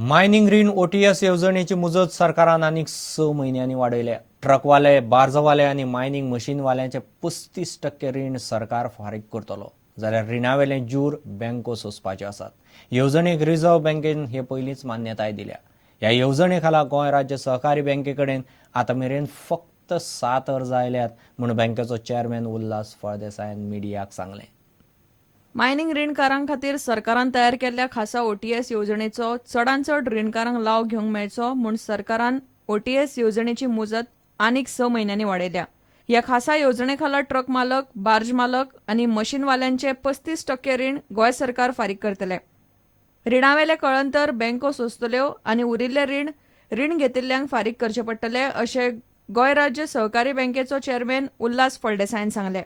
Mining ऋण OTS योजनेची मुदत सरकारान आनीक 6 महिन्यांनी वाडयल्या. ट्रकवाले, बार्जवाले आणि मायनिंग मशीनवाल्यांचे 35% रीण सरकार फारीक करतलो. जाल्यार रिणावेले जूर बँको सोंसपाचे आसात. येवजणेक रिझर्व्ह बँकेन हे पयलींच मान्यताय दिल्या. ह्या येवजणे खाला गोंय राज्य सहकारी बँके कडेन आतां मेरेन फक्त 7 अर्ज आयल्यात म्हूण बँकेचो चेअरमॅन उल्हास फळदेसायान मिडियाक सांगलें. मायनिंग रीणकारांक खातीर सरकारान तयार केल्ल्या खासा ओटीएस येवजणेचो चडांत चड रीणकारांक लाव घेवंक मेळचो म्हूण सरकारान ओटीएस येवजणेची मुजत आनीक 6 म्हयन्यांनी वाडयल्या. ह्या खासा येवजणे खाला ट्रक मालक, बार्ज मालक आनी मशीनवाल्यांचे 35% रीण गोंय सरकार फारीक करतले. रिणावेले कळंतर बँको सोंसतल्यो आनी उरिल्ले रीण घेतिल्ल्यांक फारीक करचे पडटले अशें गोंय राज्य सहकारी बँकेचो चेअरमॅन उल्हास फळदेसायान सांगलें.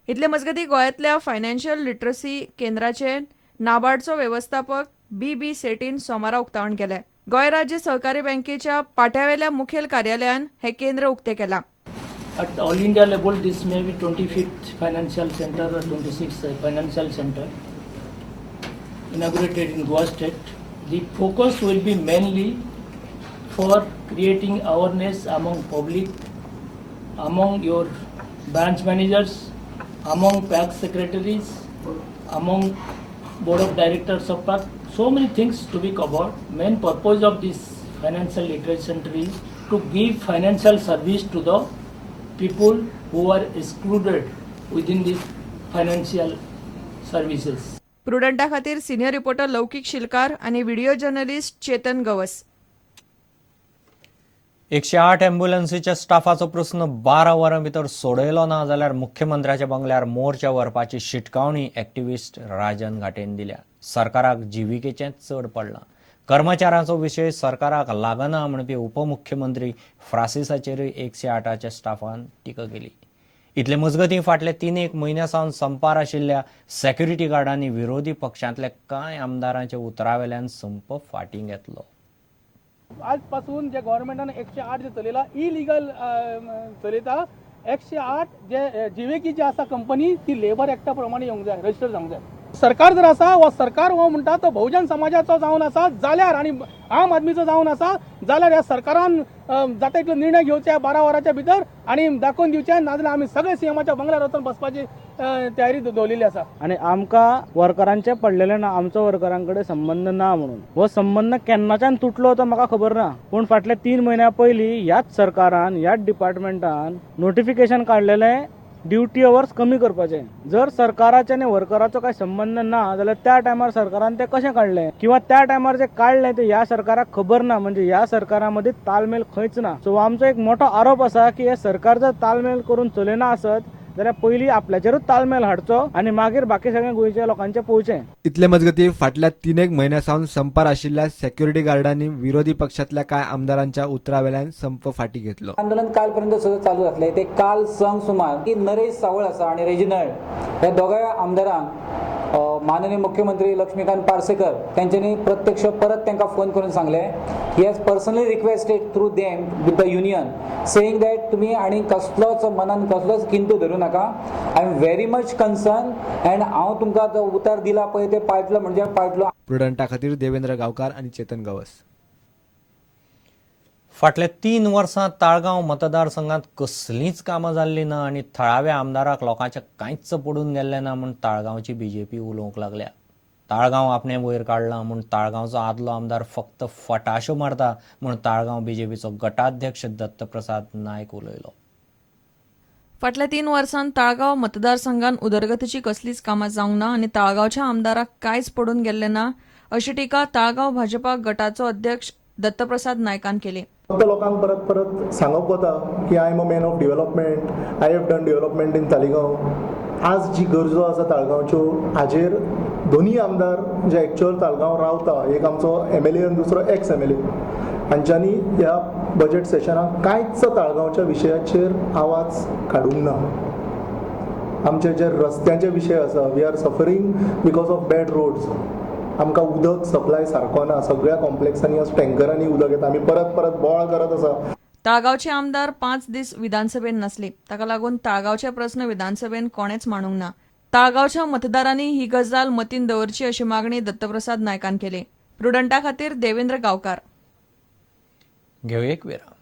इतले मजगतीं गोंयांतल्या फायनान्शियल लिटरसी केंद्राचे नाबार्डचो वेवस्थापक बी सेठीन सोमारा उक्तावण केलें. गोंय राज्य सहकारी बँकेच्या पाट्यावेल्या मुखेल कार्यालयान हे केंद्र उक्तें केलां. At all India level, this may be 25th financial center or 26th financial center inaugurated in Goa state. The focus will be mainly for creating awareness among public, among your branch managers, among PAC secretaries, among board of directors of PAC. So many things to be covered. Main purpose of this financial literacy center is to give financial service to the people who are excluded within these financial services. प्रुडंटा खातीर senior reporter लौकीक शिलकार आनी video journalist Chetan Gawas. 108 अँब्युलन्सीच्या स्टाफाचो प्रस्न 12 वरां भितर सोडयलो ना जाल्यार मुख्यमंत्र्याच्या बंगल्यार मोर्चा व्हरपाची शिटकावणी एक्टिव्हिस्ट राजन घाटेन दिल्या. सरकाराक जिविकेचें चड पडलां. कर्मचाऱ्यांचो विशय सरकाराक लागना म्हणपी उपमुख्यमंत्री फ्रांसिसाचेरूय 108च्या स्टाफान टिका केली. इतले मजगतीं फाटले 3 म्हयन्या सावन संपार आशिल्ल्या सेक्युरिटी गार्डांनी विरोधी पक्षांतल्या कांय आमदारांच्या उतरावेल्यान संप फाटीं घेतलो. आजपासून जे गव्हर्नमेंटान 108 जे चलयला इलिगल चलयता 108 जे जिवेकी जी आसा कंपनी ती लेबर एक्टा प्रमाणे येवंक जाय, रजिस्टर जावंक जाय. सरकार जर आसा वा सरकार हो म्हणटा तो बहुजन समाजाचो जावन आसा जाल्यार आनी आम आदमीचो जावन आसा जाल्यार ह्या सरकारान जाता इतलो निर्णय घेवचे 12 वरांच्या भितर आनी दाखोवन दिवचे, नाजाल्यार आमी सगळे सीएमाच्या बंगल्यार वचून बसपाची तयारी दवरलेली आसा. आणि आमकां वर्करांचे पडलेले ना, आमचो वर्करां कडेन संबंध ना म्हणून. हो संबंध केन्नाच्यान तुटलो तो म्हाका खबर ना, पूण फाटल्या 3 म्हयन्या पयलीं ह्याच सरकारान ह्याच डिपार्टमेंटान नोटिफिकेशन काडलेलें ड्युटी अवर्स कमी करपाचे. जर सरकाराचे आनी वर्कराचो काय संबंध ना जाल्यार त्या टायमार सरकारान ते कशें काडलें किंवा त्या टायमार जे काडलें ते ह्या सरकाराक खबर ना, म्हणजे ह्या सरकारामदी तालमेल खंयच ना. सो आमचो एक मोठो आरोप आसा की हे सरकार जर तालमेल करून चलयना आसत जाल्यार पयलीं आपल्याचेरूच तालमेल हाडचो आनी मागीर बाकी सगळ्या गोंयच्या लोकांचें पळोवचें. इतले मजगती फाटल्या 3 म्हयन्या सावन संपार आशिल्ल्या सेक्युरिटी गार्डांनी विरोधी पक्षातल्या कांय आमदारांच्या उतरावेल्यान संप फाटी घेतलो. आंदोलन कालपर्यंत सुद्धा चालू असले ते काल संघ सुमार की नरेश सावळ आसा आणि रेजिनल्ड ह्या दोगांय आमदारांक माननीय मुख्यमंत्री लक्ष्मीकांत पार्सेकर त्यांच्यानी प्रत्यक्ष परत त्यांना फोन करून सांगले he has personally requested through them with the union saying that तुम्ही आणि कसलोच मनान कसलोच किंतू धरू नका. I am very much concern and हांव तुमकां जो उतार दिला पळय ते पाळटलो म्हणजे पाळटलो. प्रुडंटा खातीर देवेंद्र गांवकार आणि चेतन गवस. फाटल्या 3 वर्सां ताळगांव मतदारसंघात कसलींच कामां जाल्ली ना आनी थळाव्या आमदाराक लोकांचे कांयच पडून गेल्लें ना म्हूण ताळगांवची बीजेपी उलोवंक लागल्या. ताळगांव आपणे वयर काडला म्हूण ताळगांवचो आदलो आमदार फक्त फटाश्यो मारता म्हूण ताळगांव बीजेपीचो गटाध्यक्ष दत्तप्रसाद नायक उलयलो. फाटल्या 3 वर्सांत ताळगांव मतदारसंघात उदरगतीची कसलीच कामां जावंक ना आनी ताळगांवच्या आमदाराक कांयच पडून गेल्लें ना अशी टिका ताळगांव भाजपा गटाचो अध्यक्ष दत्तप्रसाद नायकान केली. फक्त लोकांक परत परत सांगप वता की I am a man of development, I have done development in Taleigao. आज जी गरजो आसा ताळगांवच्यो हाजेर दोन्ही आमदार जे एक्च्युअल ताळगांव रावता, एक आमचो MLA आनी दुसरो एक्स MLA, हांच्यांनी ह्या बजेट सेशनाक कांयच ताळगांवच्या विशयाचेर आवाज काडूंक ना. आमचे जे रस्त्याचे विशय आसा, we are suffering because of bad roads. आमकां उदक सप्लाय सारको ना, सगळ्या कॉम्प्लेक्सांनी टँकरांनी उदक येता, आमी परत परत बोवाळ करत आसा. ताळगांवचे आमदार 5 दीस विधानसभेत नसले, ताका लागून ताळगांवचे प्रस्न विधानसभेत कोणेच मांडूंक ना. ताळगांवच्या मतदारांनी ही गजाल मतीन दवरची अशी मागणी दत्तप्रसाद नायकान केली. प्रुडंटा खातीर देवेंद्र गांवकार. घेऊ एक विराम.